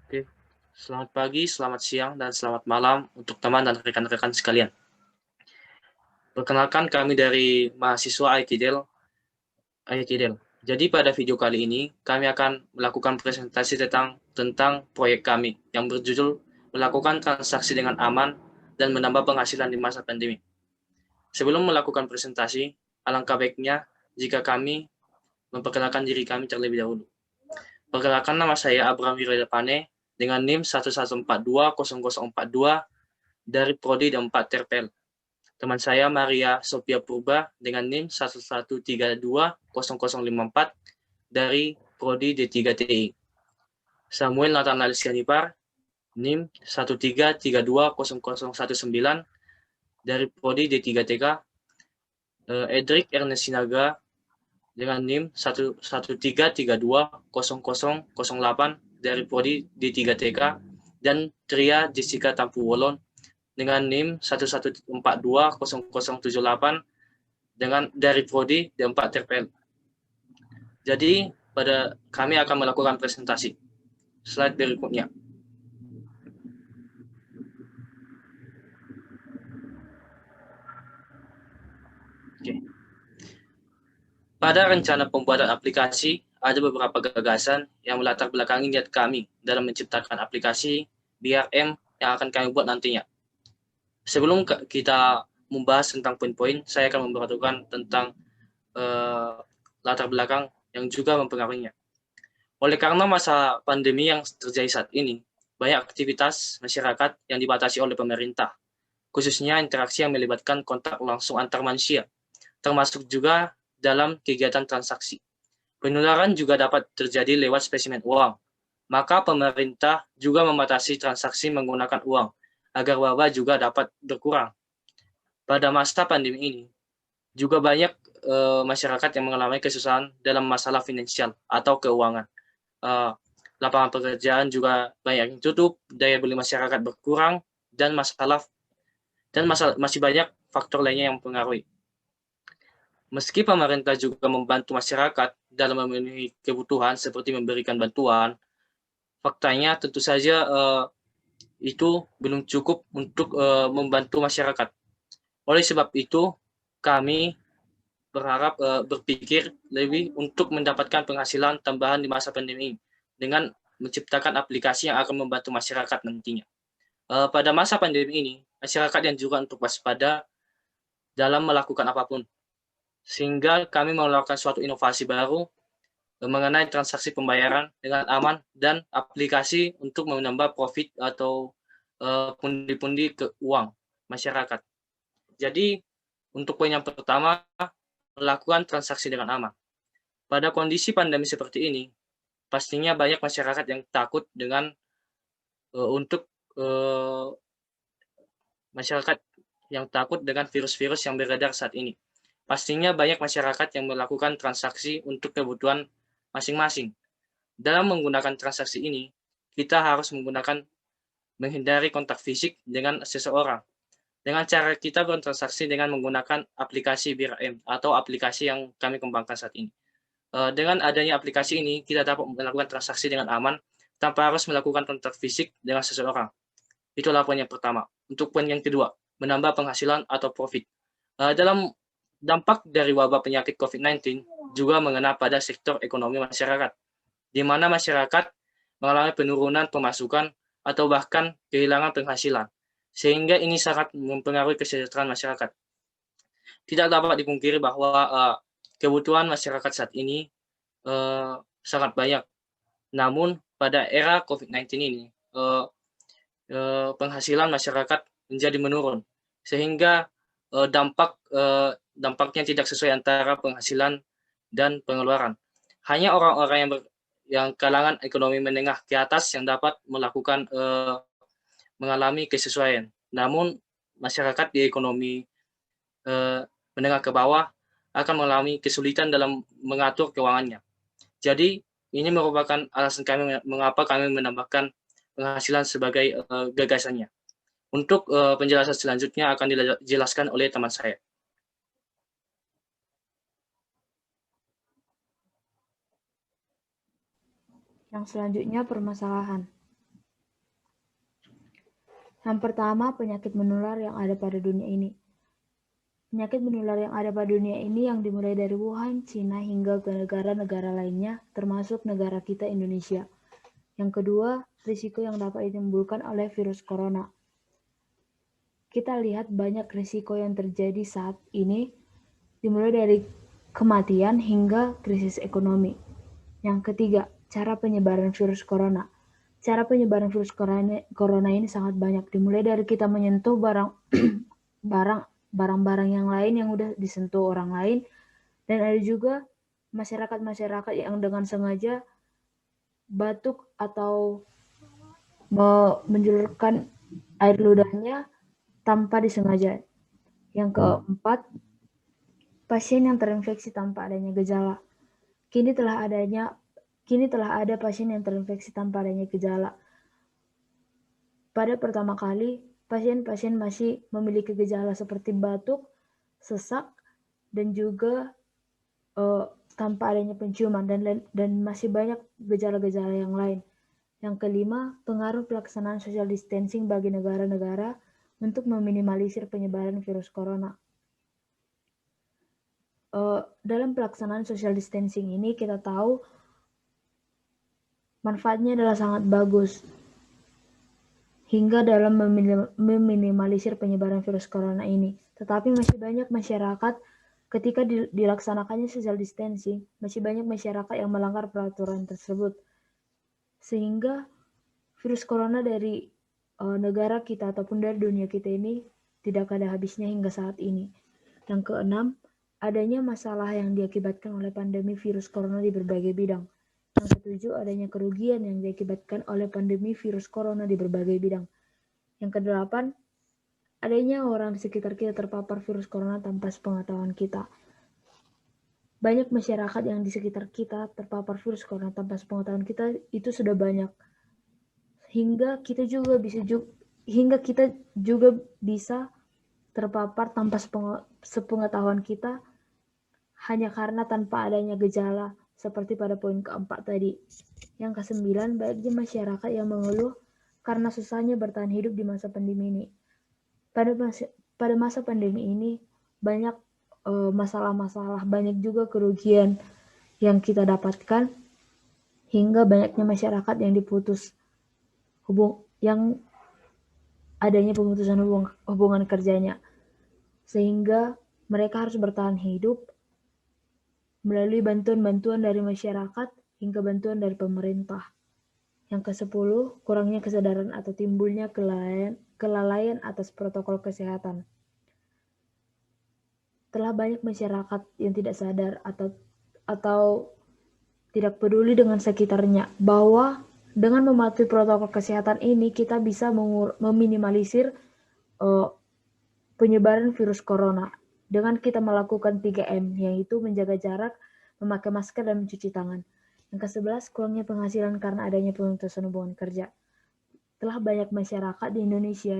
Oke, selamat pagi, selamat siang, dan selamat malam untuk teman dan rekan-rekan sekalian. Perkenalkan kami dari mahasiswa ITDEL. Jadi pada video kali ini, kami akan melakukan presentasi tentang proyek kami yang berjudul melakukan transaksi dengan aman dan menambah penghasilan di masa pandemi. Sebelum melakukan presentasi, alangkah baiknya jika kami memperkenalkan diri kami terlebih dahulu. Perkenalkan, nama saya Abraham Wiradapane dengan NIM 11420042 dari Prodi 4 Terpel. Teman saya Maria Sophia Purba dengan NIM 11320054 dari Prodi D3 TI. Samuel Nathanael Sianipar NIM 13320019 dari Prodi D3 TK. Edric Ernest Sinaga dengan NIM 13320008 dari Prodi D3 TK, dan Tria Jessica Tampuwolon dengan NIM 11420078 dari Prodi D4 Terpel. Jadi pada kami akan melakukan presentasi. Slide berikutnya. Oke. Pada rencana pembuatan aplikasi, ada beberapa gagasan yang melatar belakangi niat kami dalam menciptakan aplikasi BRM yang akan kami buat nantinya. Sebelum kita membahas tentang poin-poin, saya akan memperhatikan tentang latar belakang yang juga mempengaruhinya. Oleh karena masa pandemi yang terjadi saat ini, banyak aktivitas masyarakat yang dibatasi oleh pemerintah, khususnya interaksi yang melibatkan kontak langsung antar manusia, termasuk juga dalam kegiatan transaksi. Penularan juga dapat terjadi lewat spesimen uang. Maka pemerintah juga membatasi transaksi menggunakan uang, agar wabah juga dapat berkurang. Pada masa pandemi ini, juga banyak masyarakat yang mengalami kesusahan dalam masalah finansial atau keuangan. Lapangan pekerjaan juga banyak yang tutup, daya beli masyarakat berkurang, dan masih banyak faktor lainnya yang mempengaruhi. Meski pemerintah juga membantu masyarakat dalam memenuhi kebutuhan seperti memberikan bantuan, faktanya tentu saja itu belum cukup untuk membantu masyarakat. Oleh sebab itu, kami berpikir lebih untuk mendapatkan penghasilan tambahan di masa pandemi dengan menciptakan aplikasi yang akan membantu masyarakat nantinya. Pada masa pandemi ini, masyarakat yang juga untuk waspada dalam melakukan apapun, sehingga kami melakukan suatu inovasi baru mengenai transaksi pembayaran dengan aman dan aplikasi untuk menambah profit atau pundi-pundi ke uang masyarakat. Jadi, untuk poin yang pertama, melakukan transaksi dengan aman. Pada kondisi pandemi seperti ini, pastinya banyak masyarakat yang takut dengan untuk masyarakat yang takut dengan virus-virus yang beredar saat ini. Pastinya banyak masyarakat yang melakukan transaksi untuk kebutuhan masing-masing. Dalam menggunakan transaksi ini, kita harus menghindari kontak fisik dengan seseorang. Dengan cara kita bertransaksi dengan menggunakan aplikasi BRM atau aplikasi yang kami kembangkan saat ini. Dengan adanya aplikasi ini, kita dapat melakukan transaksi dengan aman tanpa harus melakukan kontak fisik dengan seseorang. Itulah poin yang pertama. Untuk poin yang kedua, menambah penghasilan atau profit. Dalam dampak dari wabah penyakit COVID-19 juga mengena pada sektor ekonomi masyarakat, di mana masyarakat mengalami penurunan pemasukan atau bahkan kehilangan penghasilan, sehingga ini sangat mempengaruhi kesejahteraan masyarakat. Tidak dapat dipungkiri bahwa kebutuhan masyarakat saat ini sangat banyak. Namun pada era COVID-19 ini, penghasilan masyarakat menjadi menurun, sehingga dampaknya tidak sesuai antara penghasilan dan pengeluaran. Hanya orang-orang yang kalangan ekonomi menengah ke atas yang dapat melakukan mengalami kesesuaian. Namun masyarakat di ekonomi menengah ke bawah akan mengalami kesulitan dalam mengatur keuangannya. Jadi ini merupakan alasan kami mengapa kami menambahkan penghasilan sebagai gagasannya. Untuk penjelasan selanjutnya akan dijelaskan oleh teman saya. Yang selanjutnya permasalahan. Yang pertama, penyakit menular yang ada pada dunia ini. Penyakit menular yang ada pada dunia ini yang dimulai dari Wuhan, Cina, hingga ke negara-negara lainnya, termasuk negara kita Indonesia. Yang kedua, risiko yang dapat ditimbulkan oleh virus corona. Kita lihat banyak risiko yang terjadi saat ini, dimulai dari kematian hingga krisis ekonomi. Yang ketiga, cara penyebaran virus corona. Cara penyebaran virus corona ini sangat banyak, dimulai dari kita menyentuh barang-barang yang lain yang udah disentuh orang lain, dan ada juga masyarakat-masyarakat yang dengan sengaja batuk atau menjulurkan air ludahnya tanpa disengaja. Yang keempat, pasien yang terinfeksi tanpa adanya gejala. Kini telah ada pasien yang terinfeksi tanpa adanya gejala. Pada pertama kali, pasien-pasien masih memiliki gejala seperti batuk, sesak, dan juga tanpa adanya penciuman, dan masih banyak gejala-gejala yang lain. Yang kelima, pengaruh pelaksanaan social distancing bagi negara-negara untuk meminimalisir penyebaran virus corona. Dalam pelaksanaan social distancing ini kita tahu manfaatnya adalah sangat bagus hingga dalam meminimalisir penyebaran virus corona ini. Tetapi masih banyak masyarakat ketika dilaksanakannya social distancing, masih banyak masyarakat yang melanggar peraturan tersebut. Sehingga virus corona dari negara kita ataupun dari dunia kita ini tidak ada habisnya hingga saat ini. Yang keenam, adanya masalah yang diakibatkan oleh pandemi virus corona di berbagai bidang. Yang ketujuh, adanya kerugian yang diakibatkan oleh pandemi virus corona di berbagai bidang. Yang kedelapan, adanya orang di sekitar kita terpapar virus corona tanpa sepengetahuan kita. Banyak masyarakat yang di sekitar kita terpapar virus corona tanpa sepengetahuan kita itu sudah banyak. Hingga kita juga bisa terpapar tanpa sepengetahuan kita hanya karena tanpa adanya gejala seperti pada poin keempat tadi. Yang kesembilan, banyaknya masyarakat yang mengeluh karena susahnya bertahan hidup di masa pandemi ini. Pada masa pandemi ini banyak masalah-masalah, banyak juga kerugian yang kita dapatkan hingga banyaknya masyarakat yang yang adanya pemutusan hubungan kerjanya, sehingga mereka harus bertahan hidup melalui bantuan-bantuan dari masyarakat hingga bantuan dari pemerintah. Yang ke-10, kurangnya kesadaran atau timbulnya kelalaian atas protokol kesehatan. Telah banyak masyarakat yang tidak sadar atau tidak peduli dengan sekitarnya bahwa dengan mematuhi protokol kesehatan ini kita bisa meminimalisir penyebaran virus corona dengan kita melakukan 3M, yaitu menjaga jarak, memakai masker, dan mencuci tangan. Yang ke-11, kurangnya penghasilan karena adanya pemutusan hubungan kerja. Telah banyak masyarakat di Indonesia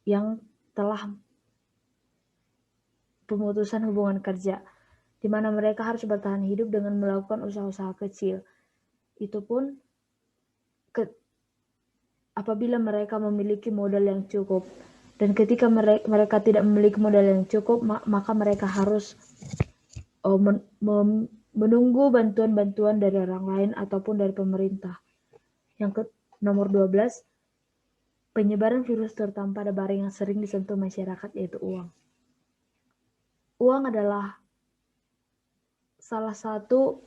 yang telah pemutusan hubungan kerja, di mana mereka harus bertahan hidup dengan melakukan usaha-usaha kecil. Itu pun apabila mereka memiliki modal yang cukup. Dan ketika mereka tidak memiliki modal yang cukup, maka mereka harus menunggu bantuan-bantuan dari orang lain ataupun dari pemerintah. Yang nomor 12, penyebaran virus terutama pada barang yang sering disentuh masyarakat, yaitu uang. Uang adalah salah satu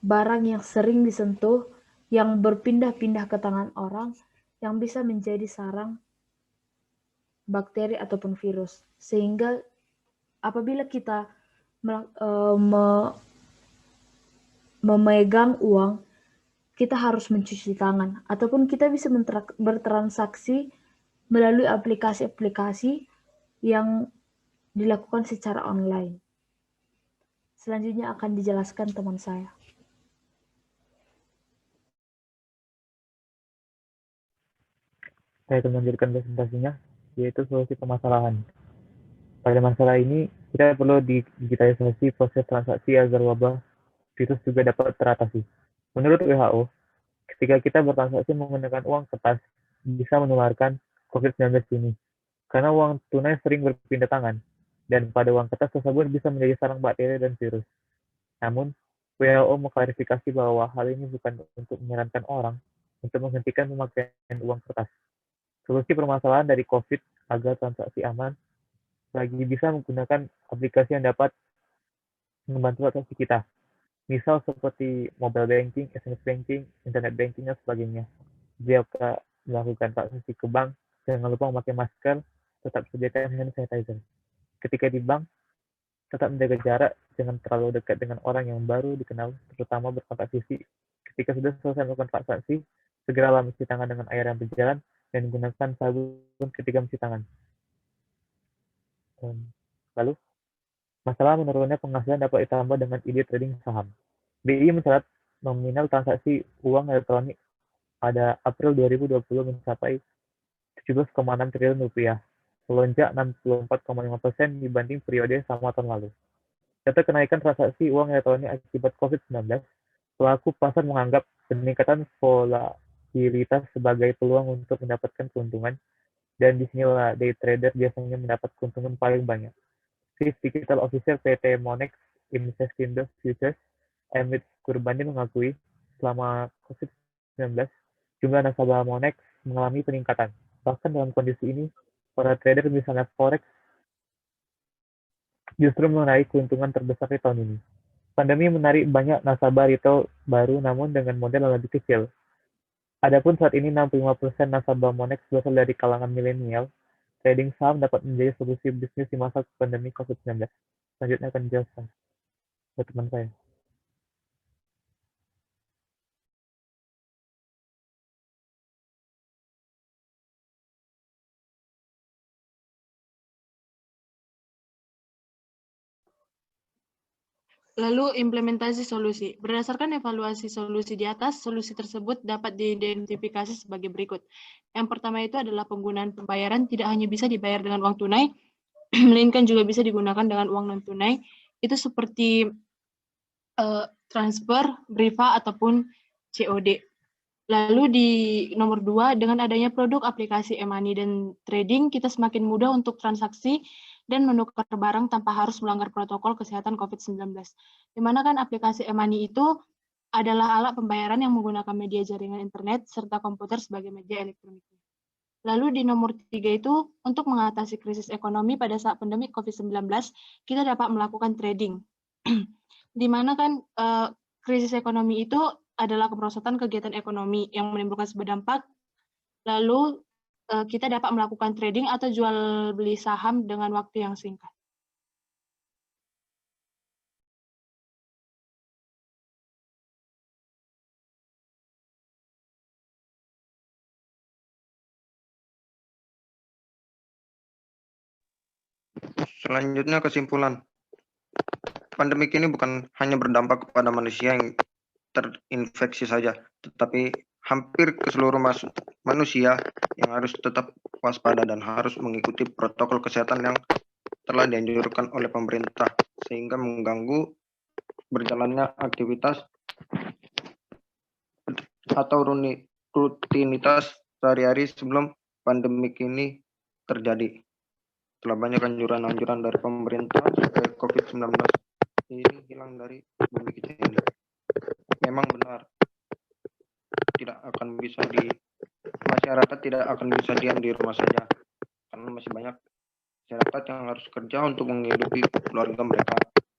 barang yang sering disentuh, yang berpindah-pindah ke tangan orang, yang bisa menjadi sarang bakteri ataupun virus. Sehingga apabila kita memegang uang, kita harus mencuci tangan, ataupun kita bisa bertransaksi melalui aplikasi-aplikasi yang dilakukan secara online. Selanjutnya akan dijelaskan teman saya. Saya akan melanjutkan presentasinya, yaitu solusi permasalahan. Pada masalah ini, kita perlu digitalisasi proses transaksi agar wabah virus juga dapat teratasi. Menurut WHO, ketika kita bertransaksi menggunakan uang kertas, bisa menularkan COVID-19 ini. Karena uang tunai sering berpindah tangan, dan pada uang kertas tersebut bisa menjadi sarang bakteri dan virus. Namun, WHO mengklarifikasi bahwa hal ini bukan untuk menyarankan orang untuk menghentikan pemakaian uang kertas. Solusi permasalahan dari COVID agar transaksi aman lagi bisa menggunakan aplikasi yang dapat membantu transaksi kita. Misal seperti mobile banking, SMS banking, internet banking, dan sebagainya. Jika melakukan transaksi ke bank, jangan lupa memakai masker, tetap sediakan hand sanitizer. Ketika di bank, tetap menjaga jarak, jangan terlalu dekat dengan orang yang baru dikenal, terutama berkontak fisik. Ketika sudah selesai melakukan transaksi, segeralah mencuci tangan dengan air yang berjalan dan gunakan sabun ketika mencuci tangan. Lalu, masalah menurunnya penghasilan dapat ditambah dengan ide trading saham. BI mencatat nominal transaksi uang elektronik pada April 2020 mencapai 17,6 triliun rupiah, melonjak 64,5% dibanding periode sama tahun lalu. Data kenaikan transaksi uang elektronik akibat COVID-19, pelaku pasar menganggap peningkatan volatilitas sebagai peluang untuk mendapatkan keuntungan, dan disinilah day trader biasanya mendapat keuntungan paling banyak. Chief Digital Officer PT Monex Investindo Futures, Amit Kurbani mengakui, selama COVID-19, jumlah nasabah Monex mengalami peningkatan. Bahkan dalam kondisi ini, para trader misalnya Forex justru meraih keuntungan terbesar di tahun ini. Pandemi menarik banyak nasabah retail baru namun dengan modal yang lebih kecil. Adapun saat ini 65% nasabah Monex berasal dari kalangan milenial. Trading saham dapat menjadi solusi bisnis di masa pandemi COVID-19. Selanjutnya akan dijelaskan oleh teman saya. Lalu implementasi solusi. Berdasarkan evaluasi solusi di atas, solusi tersebut dapat diidentifikasi sebagai berikut. Yang pertama itu adalah penggunaan pembayaran tidak hanya bisa dibayar dengan uang tunai, melainkan juga bisa digunakan dengan uang non tunai. Itu seperti transfer, Briva, ataupun COD. Lalu di nomor 2, dengan adanya produk aplikasi e-money dan trading, kita semakin mudah untuk transaksi dan menukar barang tanpa harus melanggar protokol kesehatan COVID-19. Di mana kan aplikasi e-money itu adalah alat pembayaran yang menggunakan media jaringan internet serta komputer sebagai media elektronik. Lalu di nomor 3 itu, untuk mengatasi krisis ekonomi pada saat pandemi COVID-19, kita dapat melakukan trading. Di mana kan krisis ekonomi itu adalah kemerosotan kegiatan ekonomi yang menimbulkan sebuah dampak. Lalu kita dapat melakukan trading atau jual beli saham dengan waktu yang singkat. Selanjutnya kesimpulan. Pandemik ini bukan hanya berdampak kepada manusia yang terinfeksi saja, tetapi hampir ke seluruh manusia yang harus tetap waspada dan harus mengikuti protokol kesehatan yang telah dianjurkan oleh pemerintah, sehingga mengganggu berjalannya aktivitas atau rutinitas sehari-hari sebelum pandemik ini terjadi. Telah banyak anjuran-anjuran dari pemerintah supaya COVID-19 ini hilang dari bumi kita ini. Memang benar, masyarakat tidak akan bisa diam di rumah saja, karena masih banyak masyarakat yang harus kerja untuk menghidupi keluarga mereka.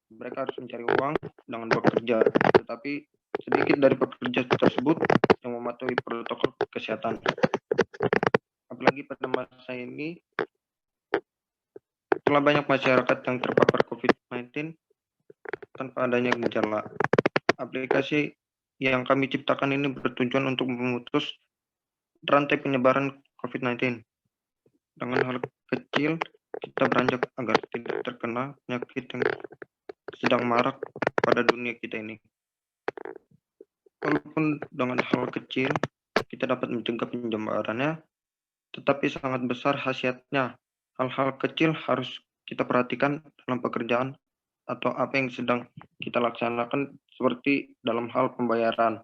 Mereka harus mencari uang dengan bekerja, tetapi sedikit dari pekerja tersebut yang mematuhi protokol kesehatan. Apalagi pada masa ini, telah banyak masyarakat yang terpapar COVID-19 tanpa adanya gejala. Aplikasi yang kami ciptakan ini bertujuan untuk memutus rantai penyebaran COVID-19. Dengan hal kecil, kita beranjak agar tidak terkena penyakit yang sedang marak pada dunia kita ini. Walaupun dengan hal kecil, kita dapat mencegah penyebarannya, tetapi sangat besar khasiatnya. Hal-hal kecil harus kita perhatikan dalam pekerjaan atau apa yang sedang kita laksanakan, seperti dalam hal pembayaran.